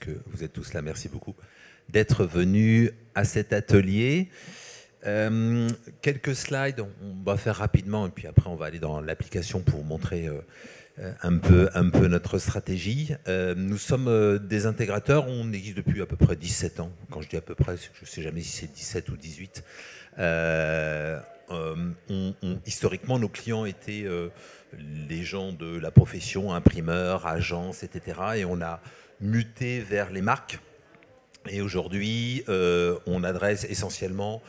que vous êtes tous là. Merci beaucoup d'être venus à cet atelier. Quelques slides, on va faire rapidement, et puis après on va aller dans l'application pour vous montrer un peu notre stratégie. Nous sommes des intégrateurs, on existe depuis à peu près 17 ans. Quand je dis à peu près, je ne sais jamais si c'est 17 ou 18. Historiquement, nos clients étaient les gens de la profession, imprimeurs, agences, etc. Et on a muté vers les marques. Et aujourd'hui, on adresse essentiellement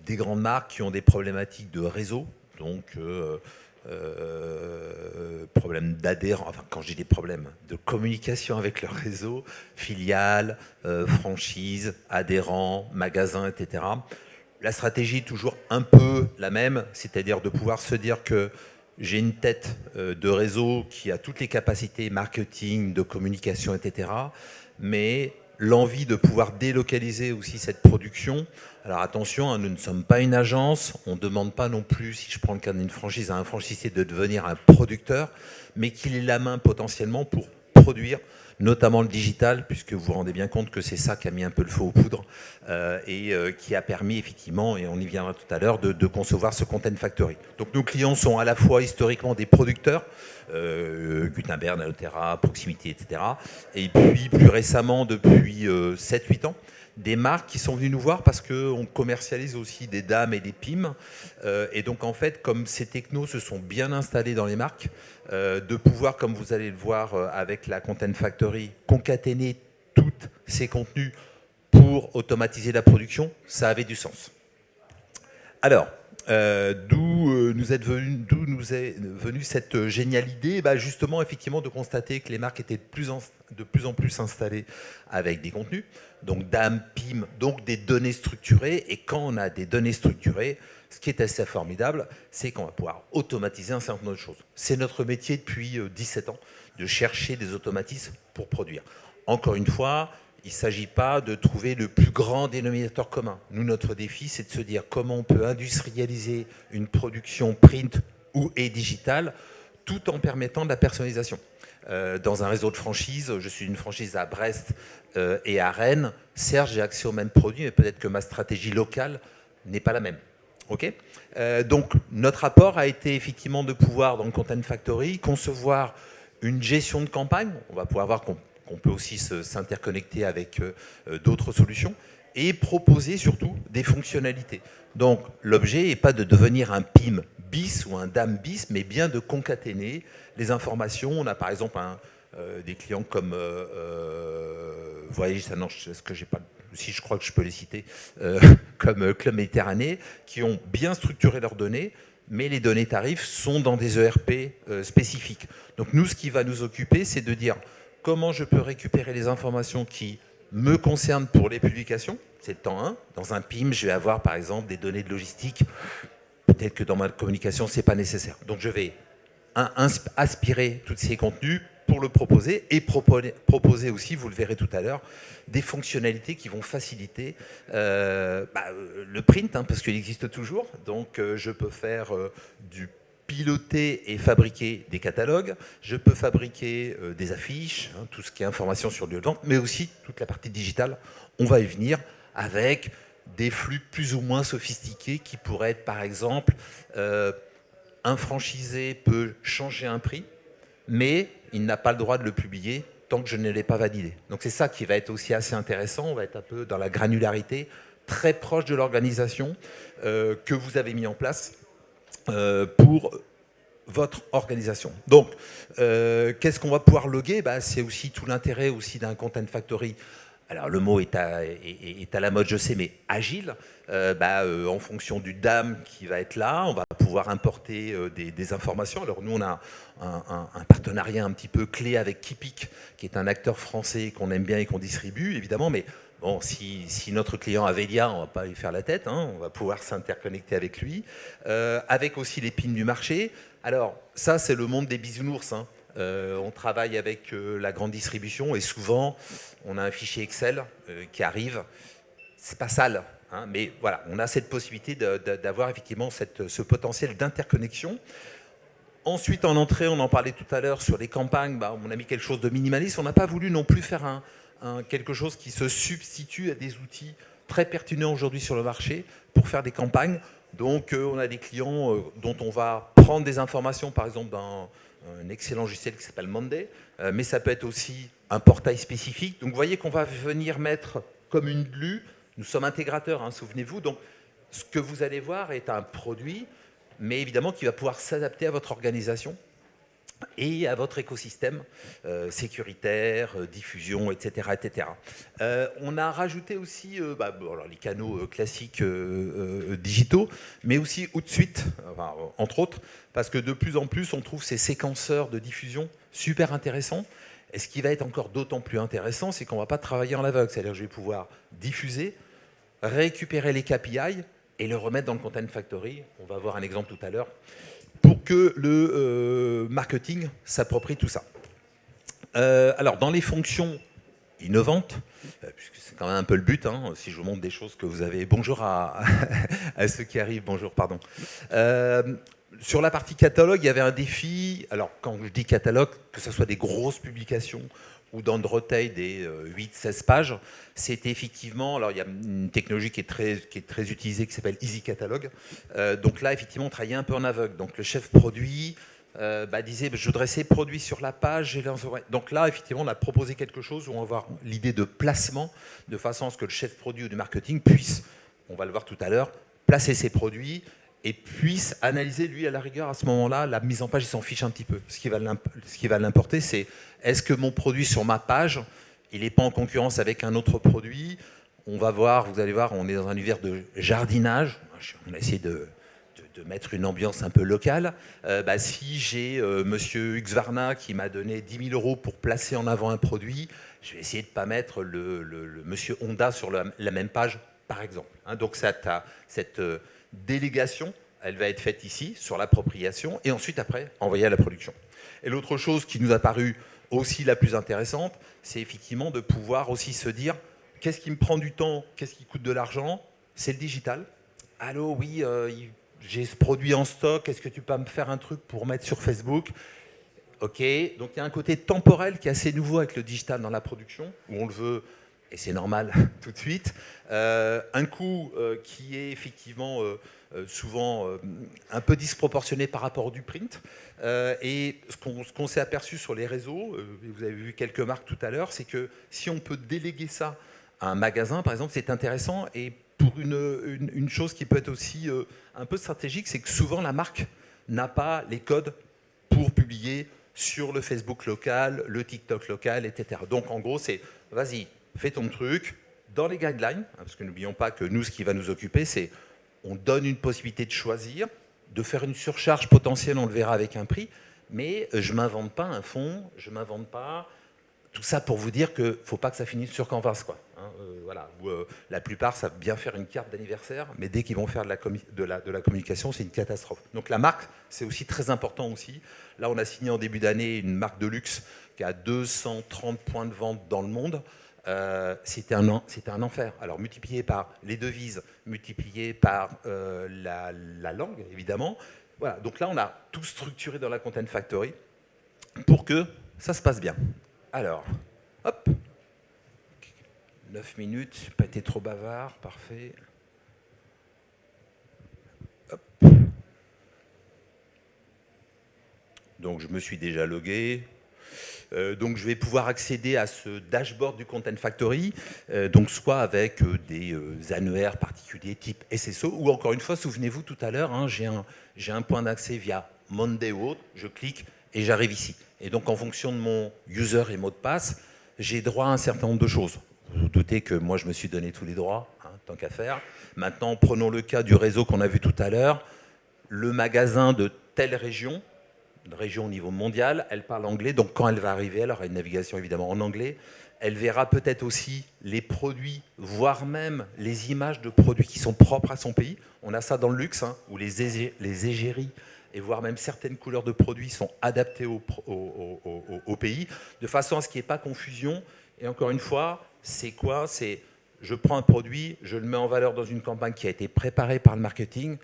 des grandes marques qui ont des problématiques de réseau, donc problèmes d'adhérents, enfin quand je dis des problèmes, de communication avec leur réseau, filiales, franchises, adhérents, magasins, etc. La stratégie est toujours un peu la même, c'est-à-dire de pouvoir se dire que j'ai une tête de réseau qui a toutes les capacités marketing, de communication, etc. Mais l'envie de pouvoir délocaliser aussi cette production. Alors attention, hein, nous ne sommes pas une agence, on ne demande pas non plus, si je prends le cas d'une franchise, à un franchisé de devenir un producteur, mais qu'il ait la main potentiellement pour produire, notamment le digital, puisque vous vous rendez bien compte que c'est ça qui a mis un peu le feu aux poudres et qui a permis effectivement, et on y viendra tout à l'heure, de concevoir ce Content Factory. Donc nos clients sont à la fois historiquement des producteurs, Gutenberg, Nanoterra, Proximité, etc. Et puis plus récemment, depuis 7-8 ans, des marques qui sont venues nous voir parce qu'on commercialise aussi des dames et des PIM. Et donc en fait, comme ces technos se sont bien installés dans les marques, de pouvoir, comme vous allez le voir avec la Content Factory, concaténer tous ces contenus pour automatiser la production, ça avait du sens. Alors, d'où nous est venue cette géniale idée, justement, effectivement, de constater que les marques étaient de plus en plus installées avec des contenus, donc DAM, PIM, donc des données structurées. Et quand on a des données structurées, ce qui est assez formidable, c'est qu'on va pouvoir automatiser un certain nombre de choses. C'est notre métier depuis 17 ans, de chercher des automatismes pour produire. Encore une fois, il ne s'agit pas de trouver le plus grand dénominateur commun. Nous, notre défi, c'est de se dire comment on peut industrialiser une production print et digitale tout en permettant de la personnalisation. Dans un réseau de franchises, je suis une franchise à Brest et à Rennes. Certes, j'ai accès aux mêmes produits, mais peut-être que ma stratégie locale n'est pas la même. Okay, donc, notre apport a été effectivement de pouvoir, dans le Content Factory, concevoir une gestion de campagne. On va pouvoir voir qu'on peut aussi s'interconnecter avec d'autres solutions et proposer surtout des fonctionnalités. Donc l'objet n'est pas de devenir un PIM bis ou un DAM bis, mais bien de concaténer les informations. On a par exemple des clients comme Voyage, est-ce que j'ai pas, si je crois que je peux les citer, comme Club Méditerranée, qui ont bien structuré leurs données, mais les données tarifs sont dans des ERP spécifiques. Donc nous, ce qui va nous occuper, c'est de dire comment je peux récupérer les informations qui me concernent pour les publications. C'est le temps 1. Dans un PIM, je vais avoir par exemple des données de logistique. Peut-être que dans ma communication, ce n'est pas nécessaire. Donc je vais aspirer tous ces contenus pour le proposer et proposer aussi, vous le verrez tout à l'heure, des fonctionnalités qui vont faciliter le print, parce qu'il existe toujours. Donc je peux faire du piloter et fabriquer des catalogues, je peux fabriquer des affiches, tout ce qui est information sur le lieu de vente, mais aussi toute la partie digitale. On va y venir avec des flux plus ou moins sophistiqués qui pourraient être, par exemple, un franchisé peut changer un prix, mais il n'a pas le droit de le publier tant que je ne l'ai pas validé. Donc c'est ça qui va être aussi assez intéressant, on va être un peu dans la granularité, très proche de l'organisation que vous avez mis en place pour votre organisation. Donc, qu'est-ce qu'on va pouvoir loguer? C'est aussi tout l'intérêt aussi d'un Content Factory. Alors, le mot est à la mode, je sais, mais agile. En fonction du DAM qui va être là, on va pouvoir importer des informations. Alors, nous, on a un partenariat un petit peu clé avec Kipik, qui est un acteur français qu'on aime bien et qu'on distribue, évidemment, mais bon, si notre client Avelia, on ne va pas lui faire la tête, on va pouvoir s'interconnecter avec lui, avec aussi les pins du marché. Alors, ça, c'est le monde des bisounours. On travaille avec la grande distribution et souvent, on a un fichier Excel qui arrive. C'est pas sale, mais voilà, on a cette possibilité d'avoir effectivement ce potentiel d'interconnexion. Ensuite, en entrée, on en parlait tout à l'heure sur les campagnes, on a mis quelque chose de minimaliste. On n'a pas voulu non plus faire quelque chose qui se substitue à des outils très pertinents aujourd'hui sur le marché pour faire des campagnes. Donc on a des clients dont on va prendre des informations, par exemple d'un excellent logiciel qui s'appelle Monday, mais ça peut être aussi un portail spécifique. Donc vous voyez qu'on va venir mettre comme une glue. Nous sommes intégrateurs, hein, souvenez-vous. Donc ce que vous allez voir est un produit, mais évidemment qui va pouvoir s'adapter à votre organisation et à votre écosystème sécuritaire, diffusion, etc. etc. On a rajouté aussi alors les canaux classiques digitaux, mais aussi Hootsuite, enfin, entre autres, parce que de plus en plus, on trouve ces séquenceurs de diffusion super intéressants. Et ce qui va être encore d'autant plus intéressant, c'est qu'on ne va pas travailler en aveugle. C'est-à-dire que je vais pouvoir diffuser, récupérer les KPI et le remettre dans le Content Factory. On va voir un exemple tout à l'heure, pour que le marketing s'approprie tout ça. Alors, dans les fonctions innovantes, puisque c'est quand même un peu le but, hein, si je vous montre des choses que vous avez... Bonjour à ceux qui arrivent, bonjour, pardon. Sur la partie catalogue, il y avait un défi. Alors, quand je dis catalogue, que ce soit des grosses publications ou dans le retail des 8-16 pages, c'était effectivement... Alors, il y a une technologie qui est très utilisée qui s'appelle Easy Catalog. Donc là, effectivement, on travaillait un peu en aveugle. Donc, le chef produit disait, je voudrais ces produits sur la page. Donc là, effectivement, on a proposé quelque chose où on va avoir l'idée de placement, de façon à ce que le chef produit ou du marketing puisse, on va le voir tout à l'heure, placer ses produits et puisse analyser, lui, à la rigueur, à ce moment-là, la mise en page, il s'en fiche un petit peu. Ce qui va l'importer, c'est est-ce que mon produit sur ma page, il n'est pas en concurrence avec un autre produit? On va voir, vous allez voir, on est dans un univers de jardinage. On a essayé de mettre une ambiance un peu locale. Si j'ai monsieur Husqvarna qui m'a donné 10 000 € pour placer en avant un produit, je vais essayer de ne pas mettre le monsieur Honda sur la même page, par exemple. Hein, donc cette délégation, elle va être faite ici, sur l'appropriation, et ensuite, après, envoyée à la production. Et l'autre chose qui nous a paru aussi la plus intéressante, c'est effectivement de pouvoir aussi se dire, qu'est-ce qui me prend du temps, qu'est-ce qui coûte de l'argent? C'est le digital. Allô, oui, j'ai ce produit en stock, est-ce que tu peux me faire un truc pour mettre sur Facebook? Ok, donc il y a un côté temporel qui est assez nouveau avec le digital dans la production, où on le veut, et c'est normal tout de suite. Un coût qui est effectivement souvent un peu disproportionné par rapport du print. Et ce qu'on s'est aperçu sur les réseaux, vous avez vu quelques marques tout à l'heure, c'est que si on peut déléguer ça à un magasin, par exemple, c'est intéressant. Et pour une chose qui peut être aussi un peu stratégique, c'est que souvent la marque n'a pas les codes pour publier sur le Facebook local, le TikTok local, etc. Donc en gros, c'est vas-y, fais ton truc dans les guidelines, parce que n'oublions pas que nous, ce qui va nous occuper, c'est on donne une possibilité de choisir, de faire une surcharge potentielle, on le verra avec un prix, mais je ne m'invente pas un fond, je ne m'invente pas... Tout ça pour vous dire qu'il ne faut pas que ça finisse sur Canvas, quoi. Hein, voilà. La plupart savent bien faire une carte d'anniversaire, mais dès qu'ils vont faire de la communication, c'est une catastrophe. Donc la marque, c'est aussi très important aussi. Là, on a signé en début d'année une marque de luxe qui a 230 points de vente dans le monde. C'était un enfer. Alors multiplié par les devises, multiplié par la langue, évidemment. Voilà. Donc là, on a tout structuré dans la Content Factory pour que ça se passe bien. Alors, hop, 9 minutes, je n'ai pas été trop bavard, parfait. Hop. Donc je me suis déjà logué. Donc je vais pouvoir accéder à ce dashboard du Content Factory, donc soit avec des annuaires particuliers type SSO, ou encore une fois, souvenez-vous tout à l'heure, hein, j'ai un point d'accès via Monday ou autre, je clique et j'arrive ici. Et donc en fonction de mon user et mot de passe, j'ai droit à un certain nombre de choses. Vous vous doutez que moi je me suis donné tous les droits, hein, tant qu'à faire. Maintenant, prenons le cas du réseau qu'on a vu tout à l'heure. Le magasin de telle région, une région au niveau mondial, elle parle anglais, donc quand elle va arriver, elle aura une navigation évidemment en anglais. Elle verra peut-être aussi les produits, voire même les images de produits qui sont propres à son pays. On a ça dans le luxe, hein, où les égéries et voire même certaines couleurs de produits sont adaptées au pays, de façon à ce qu'il n'y ait pas confusion. Et encore une fois, c'est quoi? C'est je prends un produit, je le mets en valeur dans une campagne qui a été préparée par le marketing,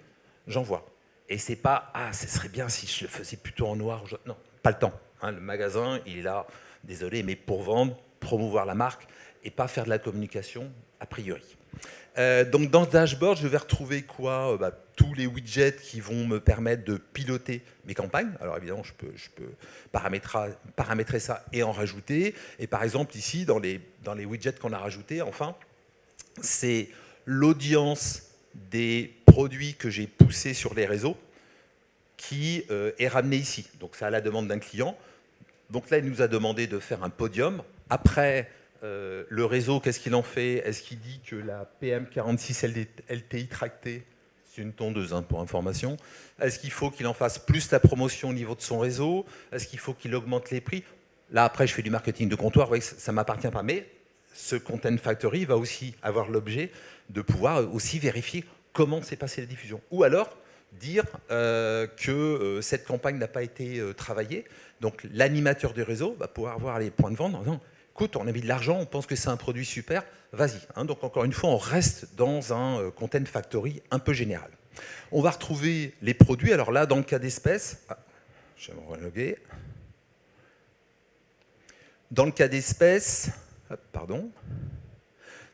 j'envoie. Et c'est pas, ah, ce serait bien si je le faisais plutôt en noir. Non, pas le temps. Hein, le magasin, il est là désolé, mais pour vendre, promouvoir la marque et pas faire de la communication a priori. Donc dans ce dashboard, je vais retrouver quoi? Tous les widgets qui vont me permettre de piloter mes campagnes. Alors évidemment, je peux paramétrer ça et en rajouter. Et par exemple, ici, dans les widgets qu'on a rajoutés, enfin, c'est l'audience des produits que j'ai poussés sur les réseaux qui est ramenée ici. Donc c'est à la demande d'un client. Donc là, il nous a demandé de faire un podium. Après, le réseau, qu'est-ce qu'il en fait? Est-ce qu'il dit que la PM46 LTI tractée, c'est une tondeuse hein, pour information, est-ce qu'il faut qu'il en fasse plus la promotion au niveau de son réseau? Est-ce qu'il faut qu'il augmente les prix? Là, après, je fais du marketing de comptoir, vous voyez, ça ne m'appartient pas. Mais ce Content Factory va aussi avoir l'objet de pouvoir aussi vérifier comment s'est passée la diffusion. Ou alors, dire que cette campagne n'a pas été travaillée. Donc, l'animateur du réseau va pouvoir voir les points de vente en disant écoute, on a mis de l'argent, on pense que c'est un produit super, vas-y. Hein, donc encore une fois, on reste dans un Content Factory un peu général. On va retrouver les produits. Alors là, dans le cas d'espèce, je vais me reloguer. Dans le cas d'espèce, pardon.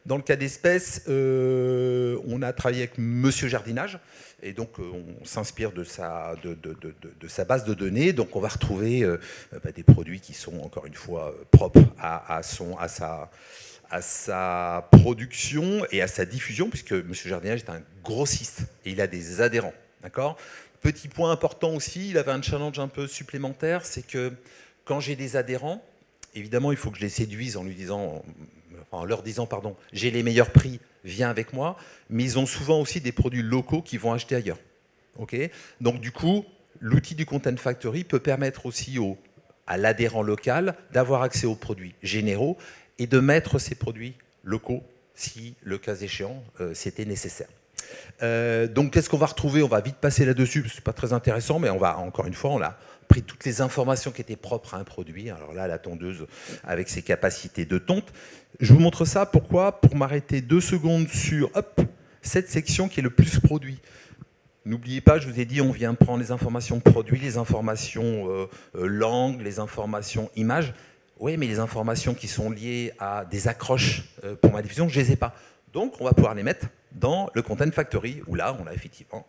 Dans le cas d'espèce, on a travaillé avec Monsieur Jardinage. Et donc, on s'inspire de sa base de données. Donc, on va retrouver des produits qui sont, encore une fois, propres à sa production et à sa diffusion, puisque M. Jardinage est un grossiste et il a des adhérents. D'accord ? Petit point important aussi, il avait un challenge un peu supplémentaire, c'est que quand j'ai des adhérents, évidemment, il faut que je les séduise en leur disant, pardon, j'ai les meilleurs prix, viens avec moi, mais ils ont souvent aussi des produits locaux qu'ils vont acheter ailleurs. Okay, donc du coup, l'outil du Content Factory peut permettre aussi à l'adhérent local d'avoir accès aux produits généraux et de mettre ces produits locaux si, le cas échéant, c'était nécessaire. Donc qu'est-ce qu'on va retrouver? On va vite passer là-dessus, parce que ce n'est pas très intéressant, mais encore une fois, on a pris toutes les informations qui étaient propres à un produit. Alors là, la tondeuse avec ses capacités de tonte. Je vous montre ça, pourquoi? Pour m'arrêter 2 secondes sur cette section qui est le plus produit. N'oubliez pas, je vous ai dit, on vient prendre les informations produits, les informations langue, les informations images. Oui, mais les informations qui sont liées à des accroches pour ma diffusion, je ne les ai pas. Donc, on va pouvoir les mettre dans le Content Factory, où là, on a effectivement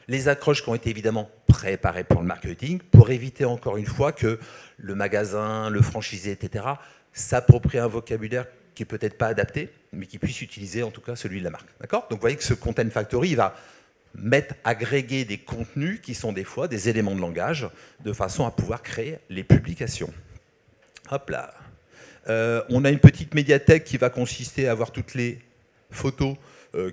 les accroches qui ont été évidemment préparées pour le marketing, pour éviter encore une fois que le magasin, le franchisé, etc., s'approprie un vocabulaire qui n'est peut-être pas adapté, mais qui puisse utiliser en tout cas celui de la marque. D'accord? Donc, vous voyez que ce Content Factory, il va agréger des contenus qui sont des fois des éléments de langage, de façon à pouvoir créer les publications. Hop là. On a une petite médiathèque qui va consister à avoir toutes les photos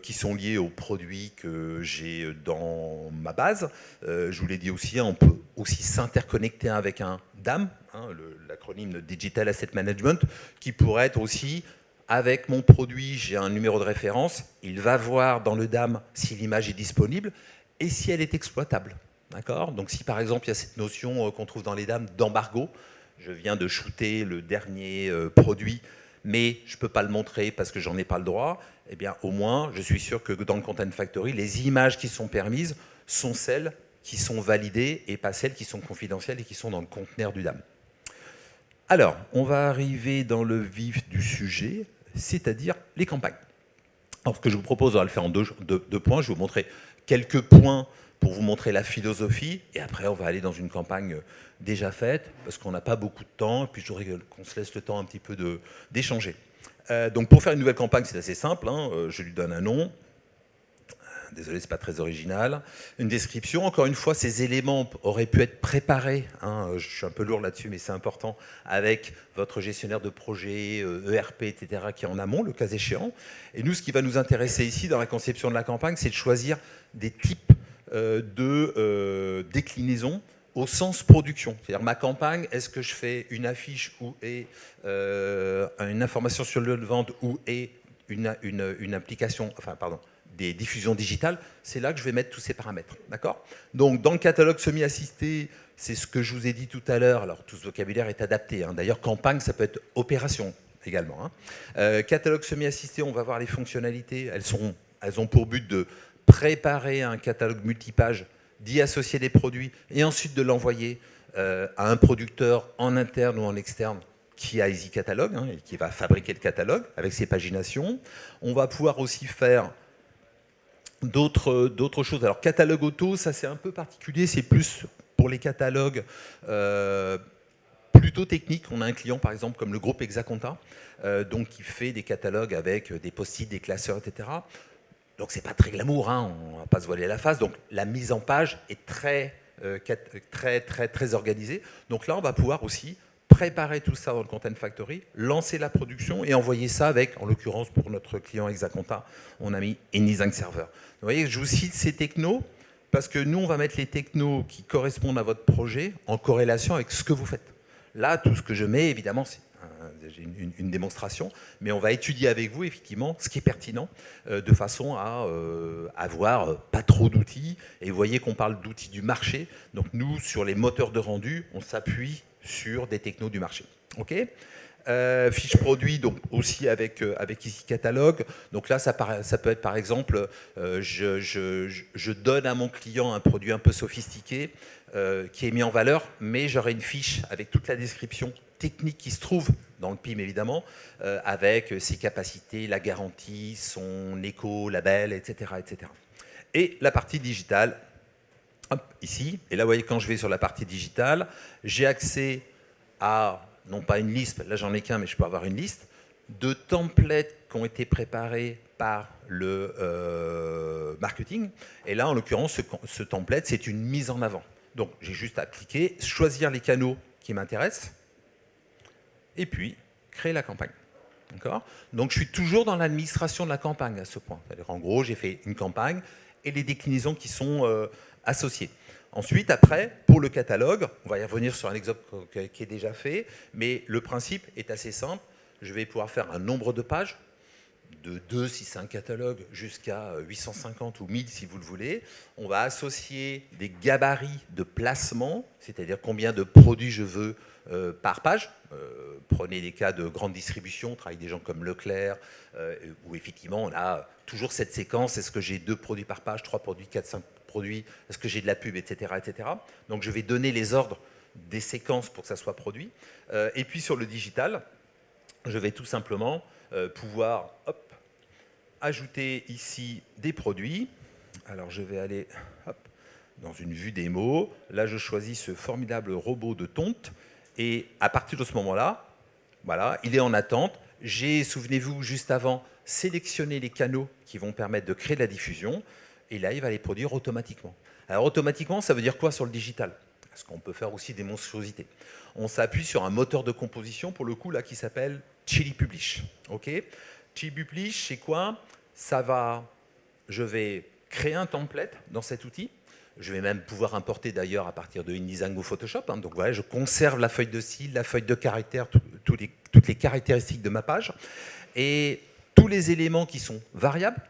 qui sont liées aux produits que j'ai dans ma base. Je vous l'ai dit aussi, on peut aussi s'interconnecter avec un DAM, l'acronyme de Digital Asset Management, qui pourrait être aussi, avec mon produit, j'ai un numéro de référence, il va voir dans le DAM si l'image est disponible et si elle est exploitable. D'accord ? Donc si par exemple il y a cette notion qu'on trouve dans les DAM d'embargo, je viens de shooter le dernier produit, mais je ne peux pas le montrer parce que j'en ai pas le droit, eh bien au moins je suis sûr que dans le Content Factory, les images qui sont permises sont celles qui sont validées et pas celles qui sont confidentielles et qui sont dans le conteneur du DAM. Alors, on va arriver dans le vif du sujet, c'est-à-dire les campagnes. Alors, ce que je vous propose, on va le faire en deux points. Je vais vous montrer quelques points pour vous montrer la philosophie, et après, on va aller dans une campagne déjà faite, parce qu'on n'a pas beaucoup de temps, et puis je voudrais qu'on se laisse le temps un petit peu d'échanger. Donc, pour faire une nouvelle campagne, c'est assez simple. Je lui donne un nom. Désolé, ce n'est pas très original. Une description. Encore une fois, ces éléments auraient pu être préparés. Je suis un peu lourd là-dessus, mais c'est important. Avec votre gestionnaire de projet, ERP, etc., qui est en amont, le cas échéant. Et nous, ce qui va nous intéresser ici, dans la conception de la campagne, c'est de choisir des types de déclinaison au sens production. C'est-à-dire, ma campagne, est-ce que je fais une affiche ou est une information sur le lieu de vente ou est une application, des diffusions digitales, c'est là que je vais mettre tous ces paramètres. D'accord ? Donc, dans le catalogue semi-assisté, c'est ce que je vous ai dit tout à l'heure. Alors, tout ce vocabulaire est adapté. D'ailleurs, campagne, ça peut être opération également. Catalogue semi-assisté, on va voir les fonctionnalités. Elles ont pour but de préparer un catalogue multipage, d'y associer des produits et ensuite de l'envoyer à un producteur en interne ou en externe qui a Easy Catalogue, hein, et qui va fabriquer le catalogue avec ses paginations. On va pouvoir aussi faire d'autres choses. Alors, catalogue auto, ça c'est un peu particulier, c'est plus pour les catalogues plutôt techniques. On a un client, par exemple, comme le groupe Hexaconta, donc qui fait des catalogues avec des post-it, des classeurs, etc. Donc, c'est pas très glamour, hein, on va pas se voiler la face. Donc, la mise en page est très organisée. Donc là, on va pouvoir aussi préparer tout ça dans le Content Factory, lancer la production et envoyer ça avec, en l'occurrence pour notre client Hexaconta, on a mis AnyZync Server. Vous voyez, je vous cite ces technos parce que nous, on va mettre les technos qui correspondent à votre projet en corrélation avec ce que vous faites. Là, tout ce que je mets, évidemment, c'est une démonstration, mais on va étudier avec vous, effectivement, ce qui est pertinent, de façon à avoir pas trop d'outils. Et vous voyez qu'on parle d'outils du marché. Donc nous, sur les moteurs de rendu, on s'appuie sur des technos du marché. OK, fiche produit, donc aussi avec Easy Catalogue. Donc là, ça peut être par exemple, je donne à mon client un produit un peu sophistiqué qui est mis en valeur, mais j'aurai une fiche avec toute la description technique qui se trouve dans le PIM évidemment, avec ses capacités, la garantie, son éco-label, etc., etc. Et la partie digitale, hop, ici, et là vous voyez quand je vais sur la partie digitale, j'ai accès à, non pas une liste, là j'en ai qu'un mais je peux avoir une liste, de templates qui ont été préparés par le marketing, et là en l'occurrence ce template c'est une mise en avant. Donc j'ai juste à cliquer, choisir les canaux qui m'intéressent, et puis créer la campagne. Donc je suis toujours dans l'administration de la campagne à ce point. C'est-à-dire en gros, j'ai fait une campagne et les déclinaisons qui sont associées. Ensuite, après, pour le catalogue, on va y revenir sur un exemple qui est déjà fait, mais le principe est assez simple. Je vais pouvoir faire un nombre de pages, de 2 si c'est un catalogue, jusqu'à 850 ou 1000 si vous le voulez. On va associer des gabarits de placement, c'est-à-dire combien de produits je veux par page. Prenez des cas de grande distribution, on travaille avec des gens comme Leclerc, où effectivement on a toujours cette séquence, est-ce que j'ai 2 produits par page, 3 produits, 4, 5 produits, est-ce que j'ai de la pub, etc., etc. Donc je vais donner les ordres des séquences pour que ça soit produit. Et puis sur le digital, je vais tout simplement pouvoir ajouter ici des produits. Alors je vais aller dans une vue démo. Là je choisis ce formidable robot de tonte. Et à partir de ce moment-là, voilà, il est en attente. J'ai, souvenez-vous, juste avant, sélectionné les canaux qui vont permettre de créer de la diffusion. Et là, il va les produire automatiquement. Alors automatiquement, ça veut dire quoi sur le digital? Parce qu'on peut faire aussi des monstruosités. On s'appuie sur un moteur de composition, pour le coup, là, qui s'appelle Chili Publish. Okay, Chili Publish, c'est quoi? Je vais créer un template dans cet outil. Je vais même pouvoir importer d'ailleurs à partir de InDesign ou Photoshop. Hein. Donc voilà, je conserve la feuille de style, la feuille de caractères, toutes les caractéristiques de ma page. Et tous les éléments qui sont variables,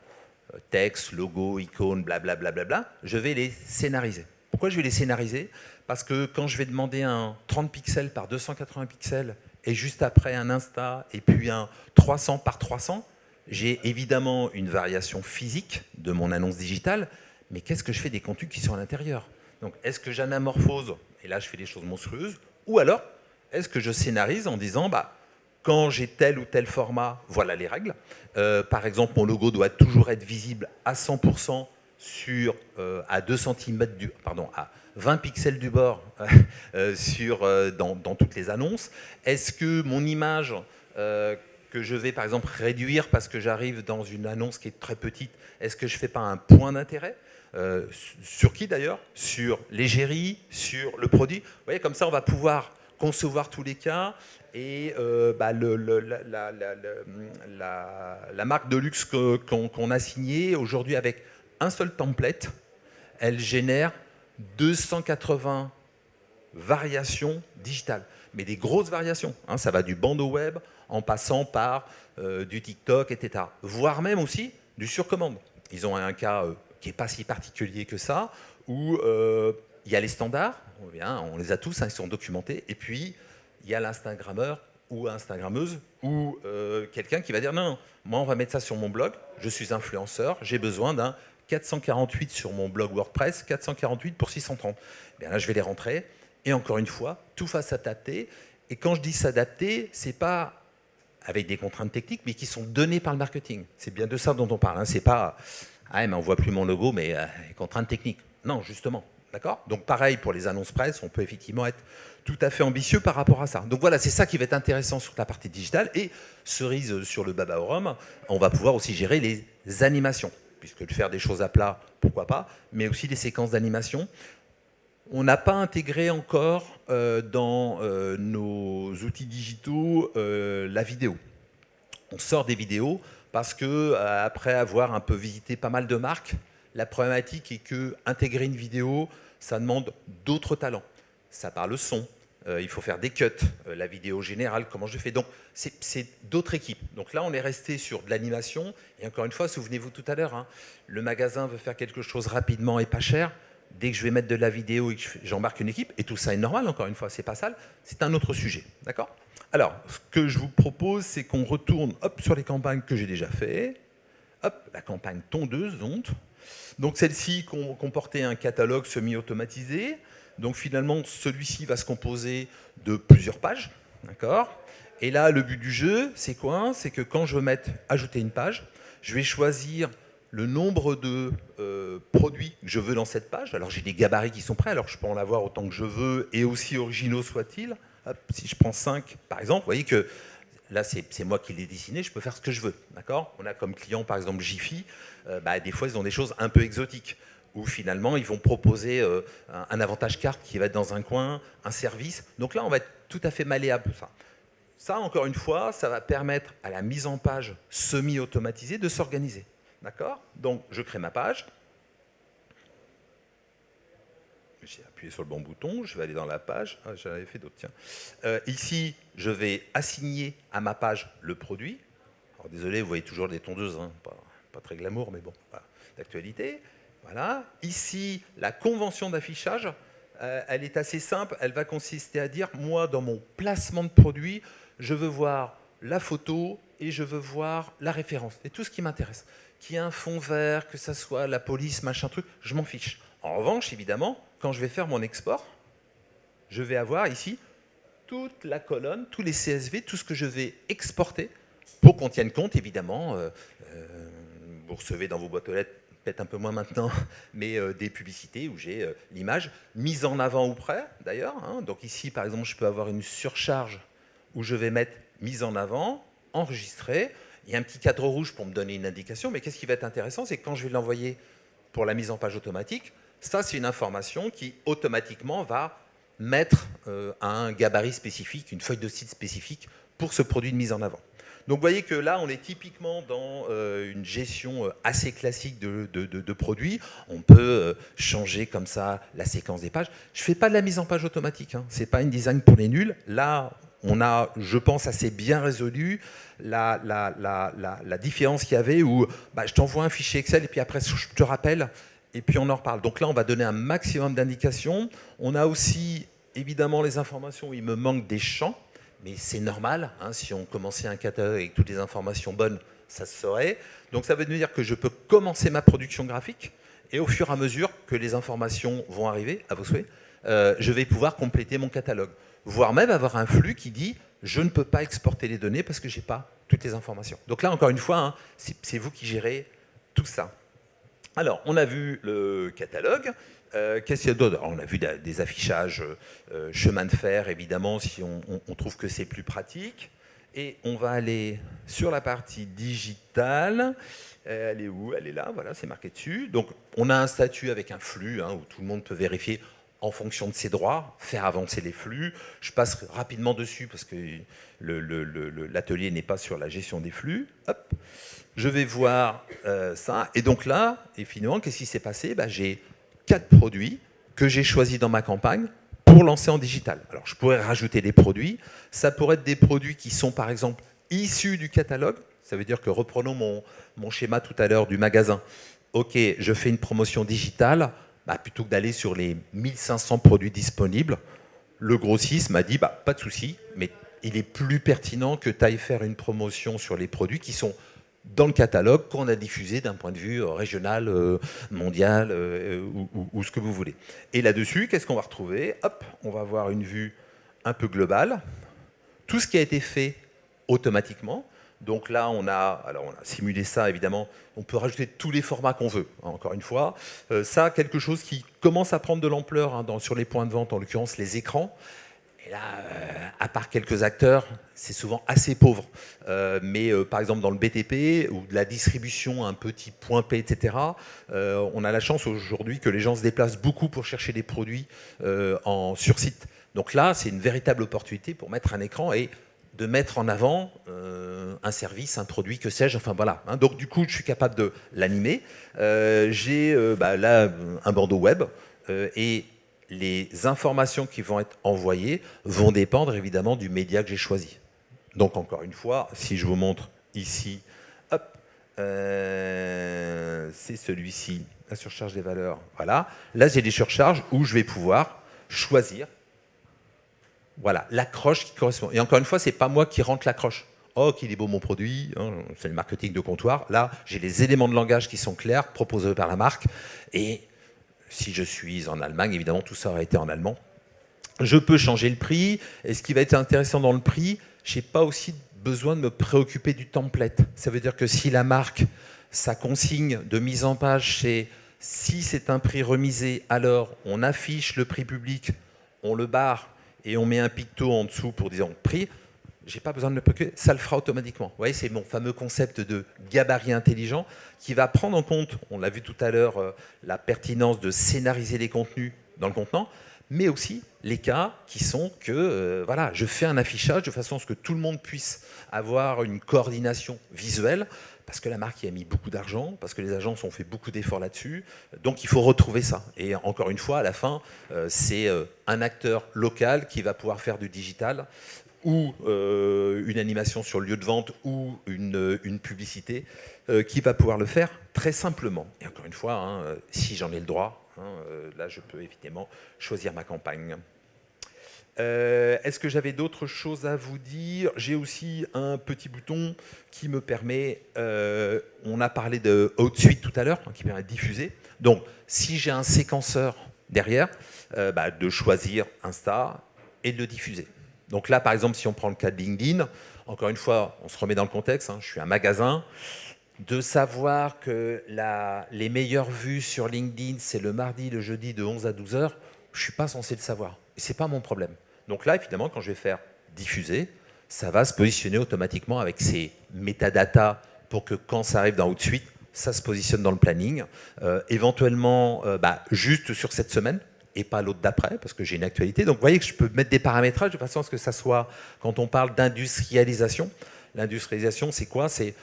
texte, logo, icône, blablabla, je vais les scénariser. Pourquoi je vais les scénariser? Parce que quand je vais demander un 30 pixels par 280 pixels et juste après un Insta et puis un 300 par 300, j'ai évidemment une variation physique de mon annonce digitale, mais qu'est-ce que je fais des contenus qui sont à l'intérieur? Donc, est-ce que j'anamorphose, et là je fais des choses monstrueuses, ou alors, est-ce que je scénarise en disant, quand j'ai tel ou tel format, voilà les règles. Par exemple, mon logo doit toujours être visible à 100% à 2 cm à 20 pixels du bord dans toutes les annonces. Est-ce que mon image que je vais par exemple réduire parce que j'arrive dans une annonce qui est très petite, est-ce que je ne fais pas un point d'intérêt? Sur qui d'ailleurs? Sur l'égérie, sur le produit. Vous voyez, comme ça on va pouvoir concevoir tous les cas et la marque de luxe qu'on a signée aujourd'hui avec un seul template, elle génère 280 variations digitales, mais des grosses variations, hein, ça va du bandeau web en passant par du TikTok, etc. Voire même aussi du surcommande. Ils ont un cas qui n'est pas si particulier que ça, où il y a les standards, on les a tous, hein, ils sont documentés, et puis il y a l'Instagrammeur ou Instagrammeuse, ou quelqu'un qui va dire non, moi on va mettre ça sur mon blog, je suis influenceur, j'ai besoin d'un 448 sur mon blog WordPress, 448 pour 630. Bien là je vais les rentrer, et encore une fois, tout va s'adapter, Et quand je dis s'adapter, c'est pas avec des contraintes techniques, mais qui sont données par le marketing. C'est bien de ça dont on parle. Hein. C'est pas ah mais on voit plus mon logo, mais contraintes techniques. Non, justement. D'accord. Donc pareil pour les annonces presse, on peut effectivement être tout à fait ambitieux par rapport à ça. Donc voilà, c'est ça qui va être intéressant sur la partie digitale. Et cerise sur le baba au rhum, on va pouvoir aussi gérer les animations, puisque de faire des choses à plat, pourquoi pas, mais aussi des séquences d'animation. On n'a pas intégré encore dans nos outils digitaux la vidéo. On sort des vidéos parce que après avoir un peu visité pas mal de marques, la problématique est que intégrer une vidéo, ça demande d'autres talents. Ça parle son, il faut faire des cuts, la vidéo générale, comment je fais. Donc c'est d'autres équipes. Donc là, on est resté sur de l'animation. Et encore une fois, souvenez-vous tout à l'heure, hein, le magasin veut faire quelque chose rapidement et pas cher. Dès que je vais mettre de la vidéo et que j'embarque une équipe, et tout ça est normal, encore une fois, c'est pas sale, c'est un autre sujet. D'accord ? Alors, ce que je vous propose, c'est qu'on retourne hop, sur les campagnes que j'ai déjà fait. Hop, la campagne tondeuse, donc celle-ci comportait un catalogue semi-automatisé. Donc finalement, celui-ci va se composer de plusieurs pages. D'accord ? Et là, le but du jeu, c'est quoi ? C'est que quand je veux ajouter une page, je vais choisir le nombre de produits que je veux dans cette page. Alors j'ai des gabarits qui sont prêts, alors je peux en avoir autant que je veux, et aussi originaux soient-ils. Si je prends 5, par exemple, vous voyez que là, c'est moi qui l'ai dessiné, je peux faire ce que je veux. D'accord ? On a comme client, par exemple, Jiffy. Des fois, ils ont des choses un peu exotiques, où finalement, ils vont proposer un avantage carte qui va être dans un coin, un service. Donc là, on va être tout à fait malléable. Ça, encore une fois, ça va permettre à la mise en page semi-automatisée de s'organiser. D'accord ? Donc, je crée ma page. J'ai appuyé sur le bon bouton, je vais aller dans la page. Ah, j'en avais fait d'autres, tiens. Ici, je vais assigner à ma page le produit. Alors, désolé, vous voyez toujours des tondeuses, hein, pas très glamour, mais bon, voilà, d'actualité. Voilà. Ici, la convention d'affichage, elle est assez simple. Elle va consister à dire, moi, dans mon placement de produit, je veux voir la photo et je veux voir la référence. Et tout ce qui m'intéresse. Qu'il y ait un fond vert, que ça soit la police, machin truc, je m'en fiche. En revanche, évidemment, quand je vais faire mon export, je vais avoir ici toute la colonne, tous les CSV, tout ce que je vais exporter pour qu'on tienne compte, évidemment, vous recevez dans vos boîtes aux lettres, peut-être un peu moins maintenant, mais des publicités où j'ai l'image mise en avant ou près, d'ailleurs. Hein. Donc ici, par exemple, je peux avoir une surcharge où je vais mettre mise en avant, enregistrée. Il y a un petit cadre rouge pour me donner une indication, mais qu'est-ce qui va être intéressant, c'est que quand je vais l'envoyer pour la mise en page automatique, ça, c'est une information qui, automatiquement, va mettre un gabarit spécifique, une feuille de site spécifique pour ce produit de mise en avant. Donc, vous voyez que là, on est typiquement dans une gestion assez classique de produits. On peut changer comme ça la séquence des pages. Je ne fais pas de la mise en page automatique. Hein. Ce n'est pas une design pour les nuls. Là, on a, je pense, assez bien résolu la différence qu'il y avait où je t'envoie un fichier Excel et puis après, je te rappelle. Et puis on en reparle. Donc là, on va donner un maximum d'indications. On a aussi, évidemment, les informations où il me manque des champs, mais c'est normal. Hein, si on commençait un catalogue avec toutes les informations bonnes, ça se saurait. Donc ça veut dire que je peux commencer ma production graphique et au fur et à mesure que les informations vont arriver, à vos souhaits, je vais pouvoir compléter mon catalogue. Voire même avoir un flux qui dit « je ne peux pas exporter les données parce que je n'ai pas toutes les informations ». Donc là, encore une fois, hein, c'est vous qui gérez tout ça. Alors, on a vu le catalogue. Qu'est-ce qu'il y a d'autre ? On a vu des affichages chemin de fer, évidemment, si on trouve que c'est plus pratique. Et on va aller sur la partie digitale. Elle est où ? Elle est là, voilà, c'est marqué dessus. Donc, on a un statut avec un flux où tout le monde peut vérifier en fonction de ses droits, faire avancer les flux. Je passe rapidement dessus parce que l'atelier n'est pas sur la gestion des flux. Hop. Je vais voir ça. Et donc là, et finalement, qu'est-ce qui s'est passé ? J'ai 4 produits que j'ai choisis dans ma campagne pour lancer en digital. Alors, je pourrais rajouter des produits. Ça pourrait être des produits qui sont, par exemple, issus du catalogue. Ça veut dire que, reprenons mon schéma tout à l'heure du magasin. OK, je fais une promotion digitale. Plutôt que d'aller sur les 1500 produits disponibles, le grossiste m'a dit, pas de souci, mais il est plus pertinent que tu ailles faire une promotion sur les produits qui sont dans le catalogue qu'on a diffusé d'un point de vue régional, mondial ou ce que vous voulez. Et là-dessus, qu'est-ce qu'on va retrouver ? Hop, on va avoir une vue un peu globale. tout ce qui a été fait automatiquement. Donc là, on a simulé ça, évidemment. On peut rajouter tous les formats qu'on veut, hein, encore une fois. Ça, quelque chose qui commence à prendre de l'ampleur hein, sur les points de vente, en l'occurrence les écrans. Et là, à part quelques acteurs, c'est souvent assez pauvre. Mais par exemple, dans le BTP ou de la distribution, un petit point P, etc., on a la chance aujourd'hui que les gens se déplacent beaucoup pour chercher des produits sur site. Donc là, c'est une véritable opportunité pour mettre un écran et de mettre en avant un service, un produit, que sais-je, enfin voilà. Hein. Donc du coup, je suis capable de l'animer. J'ai là un bandeau web et les informations qui vont être envoyées vont dépendre évidemment du média que j'ai choisi. Donc encore une fois, si je vous montre ici, hop, c'est celui-ci, la surcharge des valeurs. Voilà. Là, j'ai des surcharges où je vais pouvoir choisir. Voilà, l'accroche qui correspond. Et encore une fois, c'est pas moi qui rentre l'accroche. Oh, qu'il est beau mon produit, hein, c'est le marketing de comptoir. Là, j'ai les éléments de langage qui sont clairs, proposés par la marque. Et si je suis en Allemagne, évidemment, tout ça aurait été en allemand. Je peux changer le prix. Et ce qui va être intéressant dans le prix, je n'ai pas aussi besoin de me préoccuper du template. Ça veut dire que si la marque, sa consigne de mise en page, c'est si c'est un prix remisé, alors on affiche le prix public, on le barre, et on met un picto en dessous pour dire prix, j'ai pas besoin de me préoccuper, ça le fera automatiquement. Vous voyez, c'est mon fameux concept de gabarit intelligent qui va prendre en compte, on l'a vu tout à l'heure, la pertinence de scénariser les contenus dans le contenant, mais aussi les cas qui sont que voilà, je fais un affichage de façon à ce que tout le monde puisse avoir une coordination visuelle, parce que la marque y a mis beaucoup d'argent, parce que les agences ont fait beaucoup d'efforts là-dessus, donc il faut retrouver ça. Et encore une fois, à la fin, c'est un acteur local qui va pouvoir faire du digital, ou une animation sur le lieu de vente, ou une publicité, qui va pouvoir le faire très simplement. Et encore une fois, hein, si j'en ai le droit, hein, là je peux évidemment choisir ma campagne. Est-ce que j'avais d'autres choses à vous dire? J'ai aussi un petit bouton qui me permet, on a parlé de Outsuite tout à l'heure, qui permet de diffuser. Donc, si j'ai un séquenceur derrière, de choisir Insta et de le diffuser. Donc là, par exemple, si on prend le cas de LinkedIn, encore une fois, on se remet dans le contexte, hein, je suis un magasin, de savoir que les meilleures vues sur LinkedIn, c'est le mardi, le jeudi de 11 à 12 heures, je ne suis pas censé le savoir. Et ce n'est pas mon problème. Donc là, évidemment, quand je vais faire diffuser, ça va se positionner automatiquement avec ces métadatas pour que quand ça arrive dans Outsuite, ça se positionne dans le planning. Éventuellement, juste sur cette semaine et pas l'autre d'après, parce que j'ai une actualité. Donc vous voyez que je peux mettre des paramétrages de façon à ce que ça soit, quand on parle d'industrialisation, l'industrialisation, c'est quoi? C'est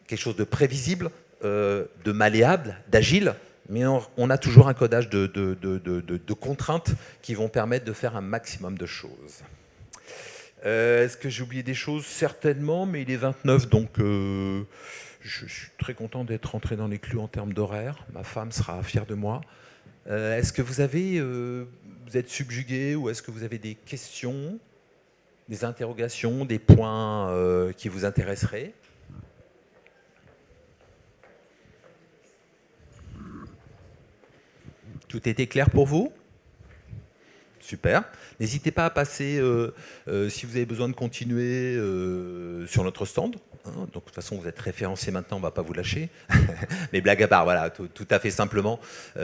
quelque chose de prévisible, de malléable, d'agile, mais on a toujours un codage de contraintes qui vont permettre de faire un maximum de choses. Est-ce que j'ai oublié des choses? Certainement, mais il est 29, donc je suis très content d'être rentré dans les clous en termes d'horaire. Ma femme sera fière de moi. Est-ce que vous êtes subjugué, ou est-ce que vous avez des questions, des interrogations, des points qui vous intéresseraient? Tout était clair pour vous? Super. N'hésitez pas à passer, si vous avez besoin de continuer, sur notre stand. Hein. Donc, de toute façon, vous êtes référencé maintenant, on ne va pas vous lâcher. Mais blague à part, voilà, tout à fait simplement.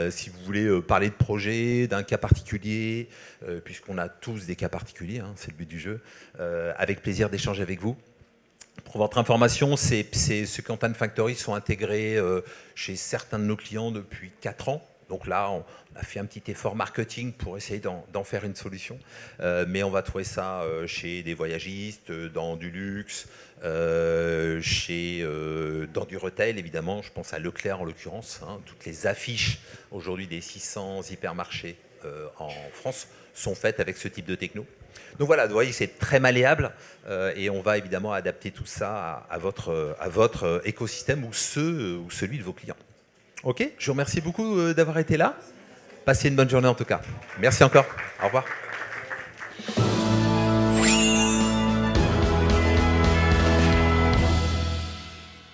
Si vous voulez parler de projet, d'un cas particulier, puisqu'on a tous des cas particuliers, hein, c'est le but du jeu, avec plaisir d'échanger avec vous. Pour votre information, ces Content Factory sont intégrés chez certains de nos clients depuis 4 ans. Donc là, on a fait un petit effort marketing pour essayer d'en faire une solution. Mais on va trouver ça chez des voyagistes, dans du luxe, dans du retail, évidemment. Je pense à Leclerc en l'occurrence. Hein. Toutes les affiches aujourd'hui des 600 hypermarchés en France sont faites avec ce type de techno. Donc voilà, vous voyez, c'est très malléable et on va évidemment adapter tout ça à votre écosystème ou celui de vos clients. Ok, je vous remercie beaucoup d'avoir été là. Passez une bonne journée en tout cas. Merci encore. Au revoir.